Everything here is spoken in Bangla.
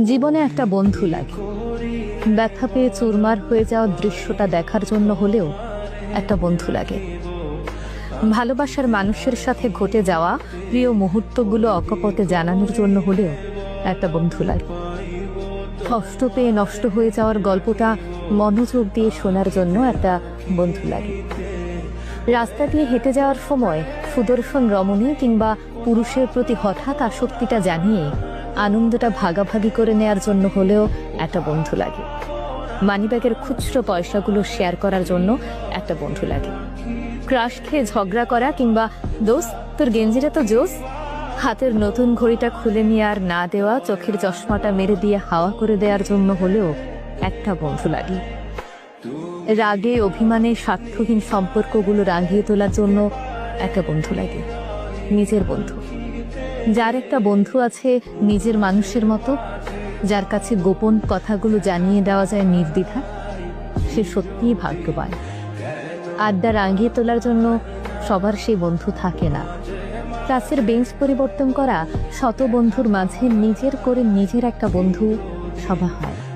জীবনে একটা বন্ধু লাগে। ব্যথা পেয়ে চুরমার হয়ে যাওয়া দৃশ্যটা দেখার জন্য হলেও একটা বন্ধু লাগে। ভালোবাসার মানুষের সাথে ঘটে যাওয়া প্রিয় মুহূর্তগুলো অকপটে জানানোর জন্য হলেও একটা বন্ধু লাগে। কষ্ট পেয়ে নষ্ট হয়ে যাওয়ার গল্পটা মনোযোগ দিয়ে শোনার জন্য একটা বন্ধু লাগে। রাস্তা দিয়ে হেঁটে যাওয়ার সময় সুদর্শন রমণী কিংবা পুরুষের প্রতি হঠাৎ আসক্তিটা জানিয়ে আনন্দটা ভাগাভাগি করে নেয়ার জন্য হলেও একটা বন্ধু লাগে। মানিব্যাগের খুচরো পয়সাগুলো শেয়ার করার জন্য একটা বন্ধু লাগে। ক্রাশ খেয়ে ঝগড়া করা কিংবা দোস্ত তোর গেঞ্জিটা তো জোস, হাতের নতুন ঘড়িটা খুলে নিয়ে আর না দেওয়া, চোখের চশমাটা মেরে দিয়ে হাওয়া করে দেওয়ার জন্য হলেও একটা বন্ধু লাগে। রাগে অভিমানে স্বার্থহীন সম্পর্কগুলো রাঙিয়ে তোলার জন্য একটা বন্ধু লাগে। নিজের বন্ধু, যার একটা বন্ধু আছে নিজের মানুষের মতো, যার কাছে গোপন কথাগুলো জানিয়ে দেওয়া যায় নির্দ্বিধা, সে সত্যিই ভাগ্যবান। আড্ডা রাঙিয়ে তোলার জন্য সবার সেই বন্ধু থাকে না। ক্লাসের বেঞ্চ পরিবর্তন করা শত বন্ধুর মাঝে নিজের করে নিজের একটা বন্ধু সভা হয়।